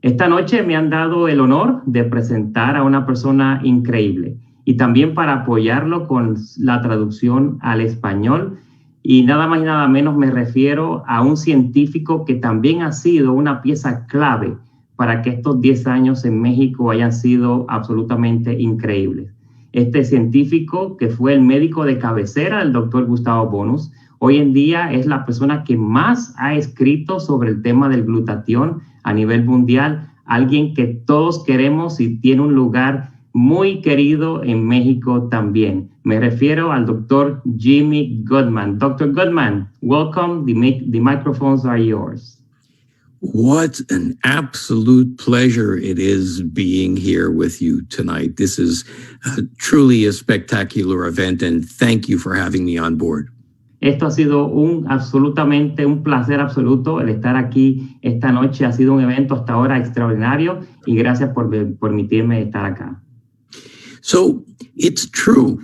Esta noche me han dado el honor de presentar a una persona increíble y también para apoyarlo con la traducción al español. Y nada más y nada menos me refiero a un científico que también ha sido una pieza clave para que estos 10 años en México hayan sido absolutamente increíbles. Este científico, que fue el médico de cabecera del doctor Gustavo Bonus, hoy en día es la persona que más ha escrito sobre el tema del glutatión a nivel mundial, alguien que todos queremos y tiene un lugar muy querido en México también. Me refiero al doctor Jimmy Gutman. Dr. Gutman, welcome. The microphones are yours. What an absolute pleasure it is being here with you tonight. This is truly a spectacular event, and thank you for having me on board. Esto ha sido absolutamente un placer absoluto el estar aquí esta noche. Ha sido un evento hasta ahora extraordinario y gracias por permitirme estar acá. So it's true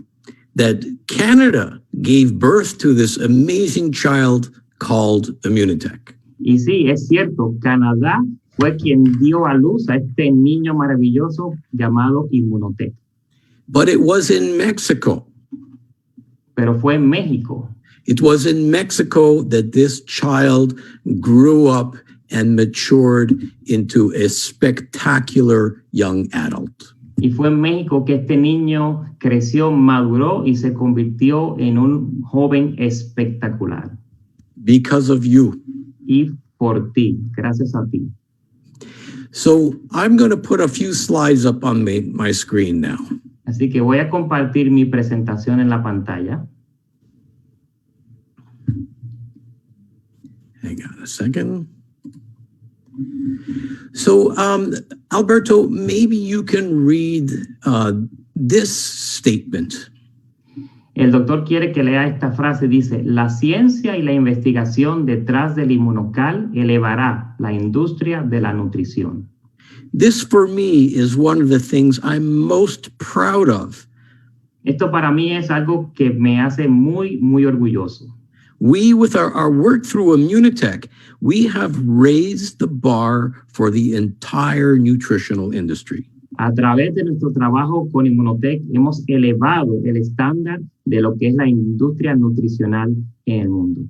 that Canada gave birth to this amazing child called Immunotec. Y sí, es cierto, Canadá fue quien dio a luz a este niño maravilloso llamado Immunotec. But it was in Mexico. Pero fue en México. It was in Mexico that this child grew up and matured into a spectacular young adult. Y fue en México que este niño creció, maduró y se convirtió en un joven espectacular. Because of you. Y por ti, gracias a ti. So I'm going to put a few slides up on my screen now. Así que voy a compartir mi presentación en la pantalla. Hang on a second. So, Alberto, maybe you can read this statement. El doctor quiere que lea esta frase. Dice, la ciencia y la investigación detrás del inmunocal elevará la industria de la nutrición. This, for me, is one of the things I'm most proud of. Esto para mí es algo que me hace muy, muy orgulloso. We, with our work through Immunotec, we have raised the bar for the entire nutritional industry. A través de nuestro trabajo con Immunotec hemos elevado el estándar de lo que es la industria nutricional en el mundo.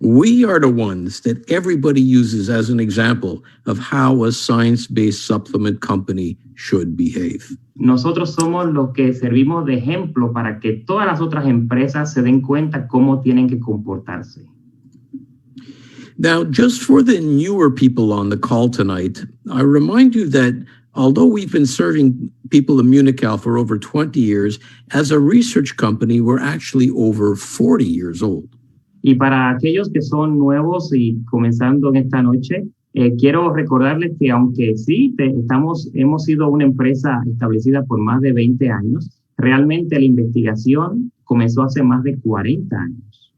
We are the ones that everybody uses as an example of how a science-based supplement company should behave. Nosotros somos los que servimos de ejemplo para que todas las otras empresas se den cuenta cómo tienen que comportarse. Now, just for the newer people on the call tonight, I remind you that although we've been serving people Immunocal for over 20 years, as a research company, we're actually over 40 years old. Y para aquellos que son nuevos y comenzando en esta noche, quiero recordarles que aunque sí hemos sido una empresa establecida por más de 20 años, realmente la investigación comenzó hace más de 40 años.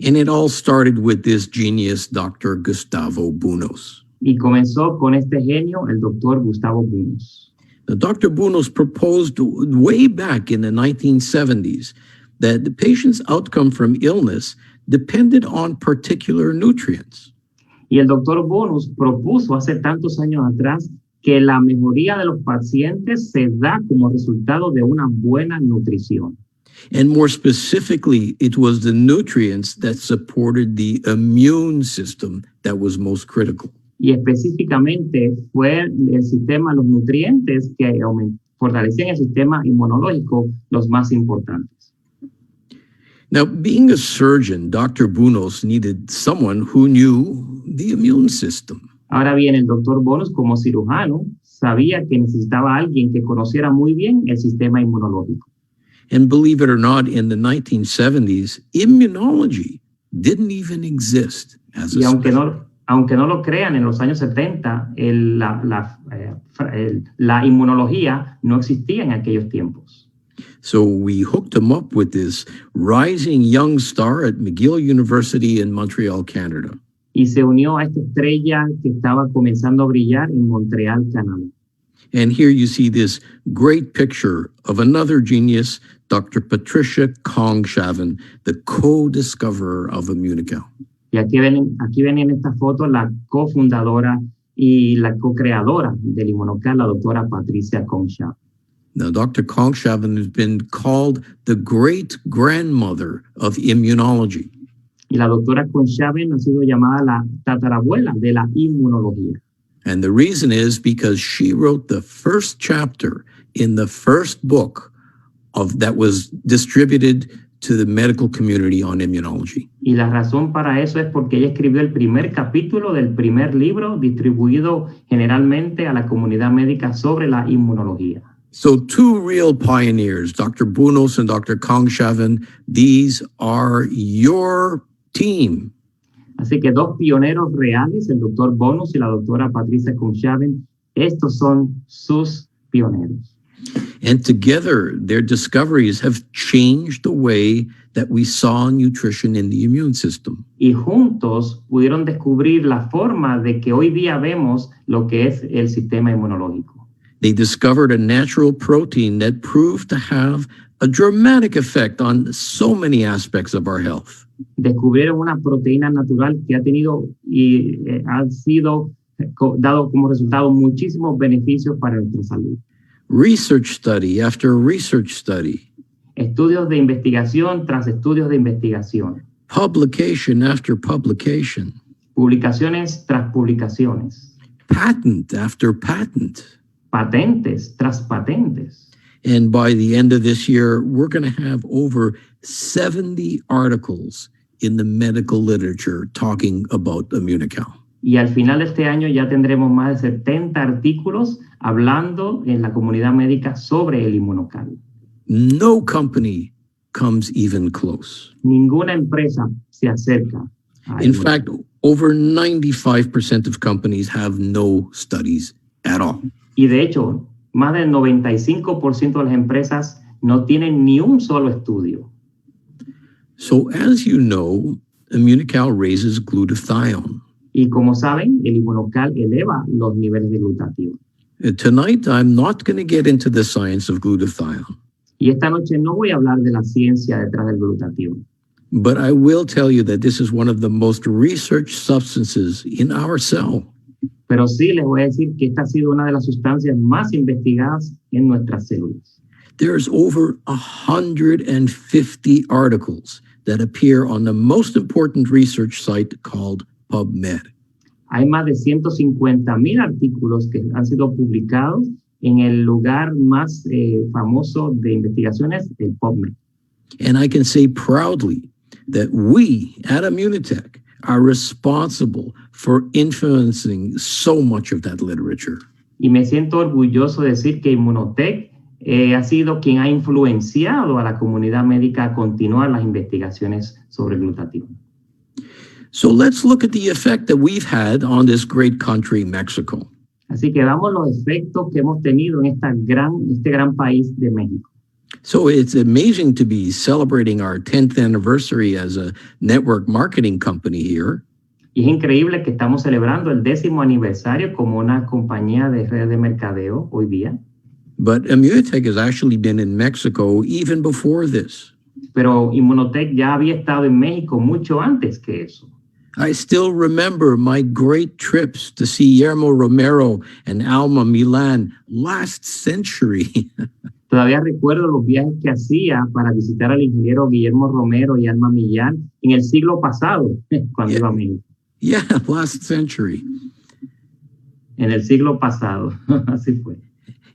And it all started with this genius, Dr. Gustavo Bonus. Y comenzó con este genio, el doctor Gustavo Bonus. Now, Dr. Bonus proposed way back in the 1970s that the patient's outcome from illness depended on particular nutrients. Y el doctor Bonus propuso hace tantos años atrás que la mejoría de los pacientes se da como resultado de una buena nutrición. And more specifically, it was the nutrients that supported the immune system that was most critical. Y específicamente fue el sistema, los nutrientes que fortalecían el sistema inmunológico los más importantes. Now, being a surgeon, Dr. Bonus needed someone who knew the immune system. Ahora bien, el doctor Bonus, como cirujano, sabía que necesitaba a alguien que conociera muy bien el sistema inmunológico. And believe it or not, in the 1970s, immunology didn't even exist as a specialty. Aunque no lo crean, en los años 70, la inmunología no existía en aquellos tiempos. So we hooked him up with this rising young star at McGill University in Montreal, Canada. Y se unió a esta estrella que estaba comenzando a brillar en Montreal, Canadá. And here you see this great picture of another genius, Dr. Patricia Kong-Shavin, the co-discoverer of Immunocal. Y aquí ven en esta foto la cofundadora y la co-creadora del Immunocal, la doctora Patricia Concha. Now, Dr. Kongshaven has been called the great-grandmother of immunology. Y la doctora Conchaven ha sido llamada la tatarabuela de la inmunología. And the reason is because she wrote the first chapter in the first book that was distributed to the medical community on immunology. Y la razón para eso es porque ella escribió el primer capítulo del primer libro distribuido generalmente a la comunidad médica sobre la inmunología. So two real pioneers, Dr. Bunos and Dr. Kongshaven, these are your team. Así que dos pioneros reales, el doctor Bonus y la doctora Patricia Conchaven, estos son sus pioneros. And together, their discoveries have changed the way that we saw nutrition in the immune system. Y juntos pudieron descubrir la forma de que hoy día vemos lo que es el sistema inmunológico. They discovered a natural protein that proved to have a dramatic effect on so many aspects of our health. Descubrieron una proteína natural que ha tenido y ha sido dado como resultado muchísimos beneficios para nuestra salud. Research study after research study. Estudios de investigación tras estudios de investigación. Publication after publication. Publicaciones tras publicaciones. Patent after patent. Patentes tras patentes. And by the end of this year, we're going to have over 70 articles in the medical literature talking about Immunocal. Y al final de este año ya tendremos más de 70 artículos hablando en la comunidad médica sobre el Immunocal. No company comes even close. Ninguna empresa se acerca. In fact, over 95% of companies have no studies at all. Y de hecho, más del 95% de las empresas no tienen ni un solo estudio. So as you know, Immunocal raises glutathione. Y como saben, el Immunocal eleva los niveles de glutatión. Tonight, I'm not going to get into the science of glutathione. Y esta noche no voy a hablar de la ciencia detrás del glutatión. But I will tell you that this is one of the most researched substances in our cell. Pero sí les voy a decir que esta ha sido una de las sustancias más investigadas en nuestras células. There's over 150 articles that appear on the most important research site called PubMed. Hay más de 150,000 artículos que han sido publicados en el lugar más famoso de investigaciones, el PubMed. And I can say proudly that we at Immunotec are responsible for influencing so much of that literature. Y me siento orgulloso de decir que Immunotec ha sido quien ha influenciado a la comunidad médica a continuar las investigaciones sobre glutatión. So let's look at the effect that we've had on this great country, Mexico. Así que veamos los efectos que hemos tenido en este gran país de México. So it's amazing to be celebrating our 10th anniversary as a network marketing company here. Y es increíble que estamos celebrando el 10º aniversario como una compañía de redes de mercadeo hoy día. But Immunotec has actually been in Mexico even before this. Pero Immunotec ya había estado en México mucho antes que eso. I still remember my great trips to see Guillermo Romero and Alma Milan last century. Todavía recuerdo los viajes que hacía para visitar al ingeniero Guillermo Romero y Alma Millán en el siglo pasado, cuando iba a México. Yeah, last century. En el siglo pasado, así fue.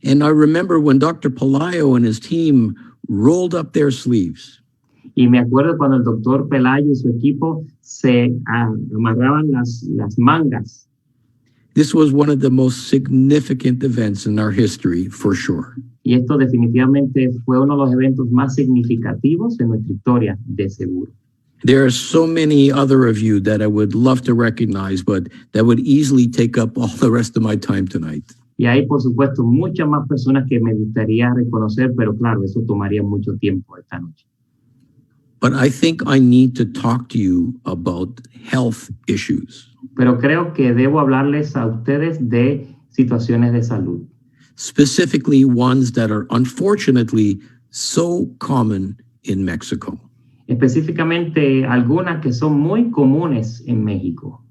And I remember when Dr. Pelayo and his team rolled up their sleeves. Y me acuerdo cuando el doctor Pelayo y su equipo se amarraban las mangas. This was one of the most significant events in our history, for sure. Y esto definitivamente fue uno de los eventos más significativos en nuestra historia, de seguro. There are so many other of you that I would love to recognize, but that would easily take up all the rest of my time tonight. Y hay, por supuesto, muchas más personas que me gustaría reconocer, pero claro, eso tomaría mucho tiempo esta noche. But I think I need to talk to you about health issues. Pero creo que debo hablarles a ustedes de situaciones de salud. Specifically ones that are unfortunately so common in Mexico. Específicamente algunas que son muy comunes en México.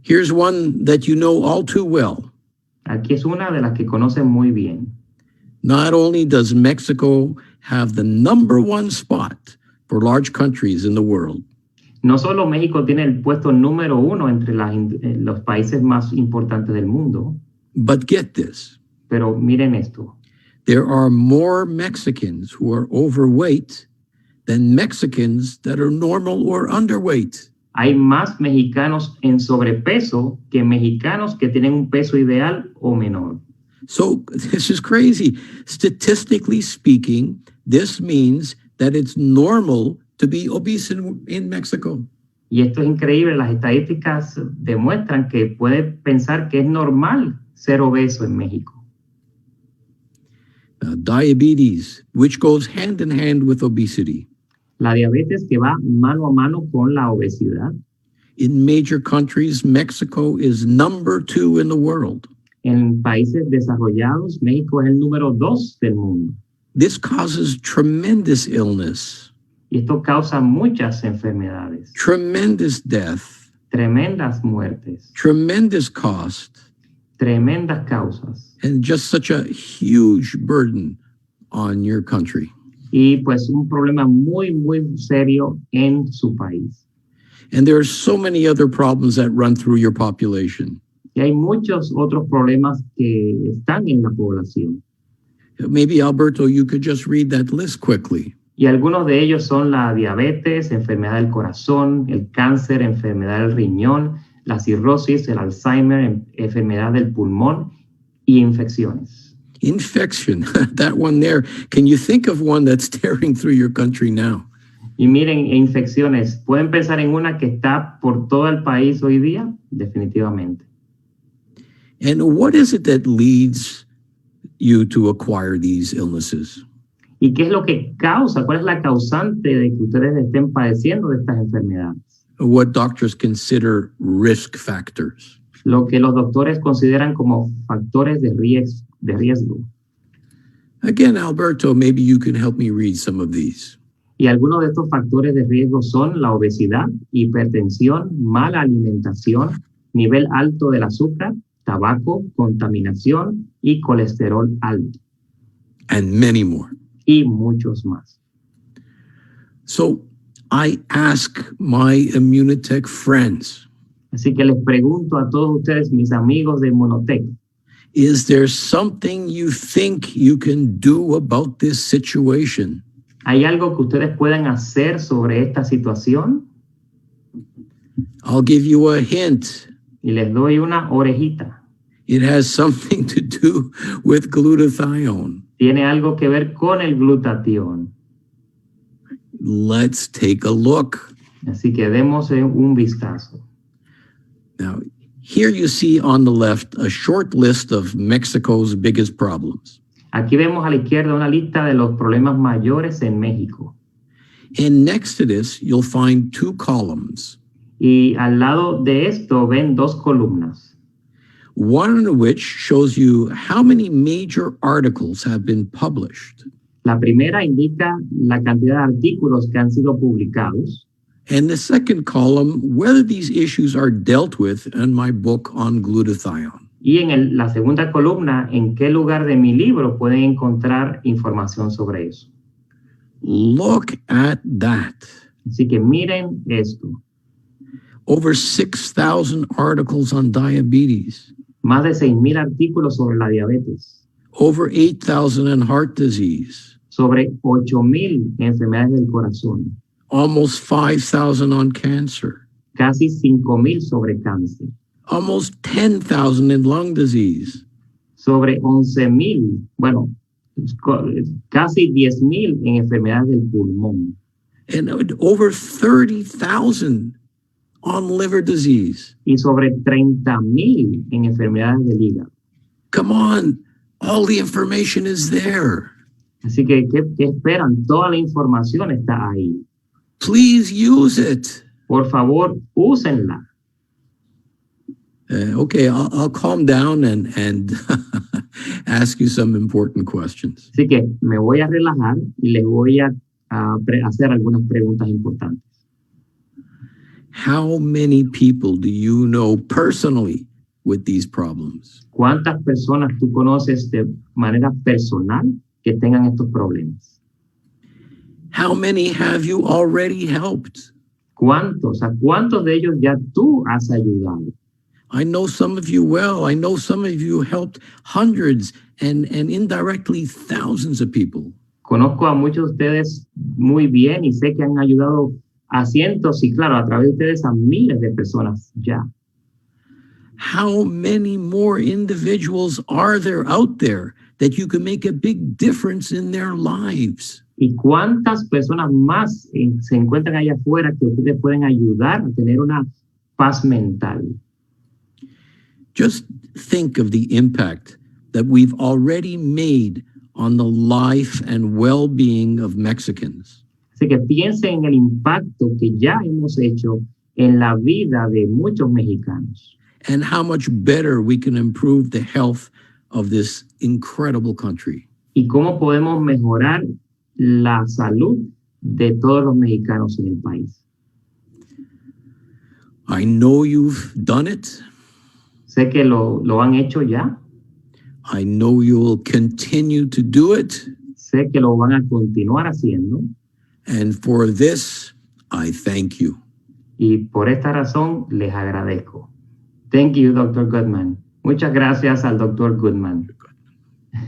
Here's one that you know all too well. Aquí es una de las que conocen muy bien. Not only does Mexico have the #1 spot for large countries in the world, No solo México tiene el puesto número 1 entre los países más importantes del mundo, but get this. pero miren esto. There are more Mexicans who are overweight than Mexicans that are normal or underweight. Hay más mexicanos en sobrepeso que mexicanos que tienen un peso ideal o menor. So this is crazy. Statistically speaking, this means that it's normal to be obese in Mexico. Y esto es increíble. Las estadísticas demuestran que puede pensar que es normal ser obeso en México. Diabetes, which goes hand in hand with obesity. La diabetes que va mano a mano con la obesidad. In major countries, Mexico is #2 in the world. En países desarrollados, México es el número 2 del mundo. This causes tremendous illness, Y esto causa muchas enfermedades, tremendous death, tremendas muertes, tremendous cost, tremendas causas. and just such a huge burden on your country. Y pues un problema muy, muy serio en su país. And there are so many other problems that run through your population. Y hay muchos otros problemas que están en la población. Maybe, Alberto, you could just read that list quickly. Y algunos de ellos son la diabetes, enfermedad del corazón, el cáncer, enfermedad del riñón, la cirrosis, el Alzheimer, enfermedad del pulmón y infecciones. Infection, that one there. Can you think of one that's tearing through your country now? Y miren, infecciones, ¿pueden pensar en una que está por todo el país hoy día? Definitivamente. And what is it that leads you to acquire these illnesses? ¿Y qué es lo que causa? ¿Cuál es la causante de que ustedes estén padeciendo de estas enfermedades? What doctors consider risk factors. Lo que los doctores consideran como factores de riesgo. Again, Alberto, maybe you can help me read some of these. Y algunos de estos factores de riesgo son la obesidad, hipertensión, mala alimentación, nivel alto del azúcar, tabaco, contaminación y colesterol alto. And many more. Y muchos más. So I ask my Immunotec friends, Así que les pregunto a todos ustedes, mis amigos de Immunotec, is there something you think you can do about this situation? ¿hay algo que ustedes puedan hacer sobre esta situación? I'll give you a hint. Y les doy una orejita. It has something to do with glutathione. Tiene algo que ver con el glutatión. Let's take a look. Así que demos un vistazo. Now, here you see on the left a short list of Mexico's biggest problems. Aquí vemos a la izquierda una lista de los problemas mayores en México. And next to this, you'll find 2 columns, Y al lado de esto ven 2 columnas. one of which shows you how many major articles have been published. La primera indica la cantidad de artículos que han sido publicados. And the second column, whether these issues are dealt with in my book on glutathione. Y en la segunda columna, en qué lugar de mi libro pueden encontrar información sobre eso. Look at that. Así que miren esto. Over 6,000 articles on diabetes. Más de 6,000 artículos sobre la diabetes. Over 8,000 on heart disease. Sobre 8,000 enfermedades del corazón. Almost 5,000 on cancer. Casi 5,000 sobre cáncer. Almost 10,000 in lung disease. Sobre 11,000, bueno, casi 10,000 en enfermedades del pulmón. And over 30,000 on liver disease. Y sobre 30,000 en enfermedades del hígado. Come on, all the information is there. Así que, ¿qué esperan? Toda la información está ahí. Please use it. Por favor, úsenla. Okay, I'll calm down and ask you some important questions. Así que me voy a relajar y les voy a hacer algunas preguntas importantes. How many people do you know personally with these problems? ¿Cuántas personas tú conoces de manera personal que tengan estos problemas? How many have you already helped? ¿Cuántos? ¿A cuántos de ellos ya tú has ayudado? I know some of you well. I know some of you helped hundreds and indirectly thousands of people. Conozco a muchos de ustedes muy bien y sé que han ayudado a cientos y claro, a través de ustedes a miles de personas ya. How many more individuals are there out there that you can make a big difference in their lives? ¿Y cuántas personas más se encuentran allá afuera que ustedes pueden ayudar a tener una paz mental? Just think of the impact that we've already made on the life and well-being of Mexicans. Así que piensen en el impacto que ya hemos hecho en la vida de muchos mexicanos. And how much better we can improve the health of this incredible country. Y cómo podemos mejorar la salud de todos los mexicanos en el país. I know you've done it. Sé que lo han hecho ya. I know you'll continue to do it. Sé que lo van a continuar haciendo. And for this, I thank you. Y por esta razón les agradezco. Thank you, Dr. Gutman. Muchas gracias al Dr. Gutman.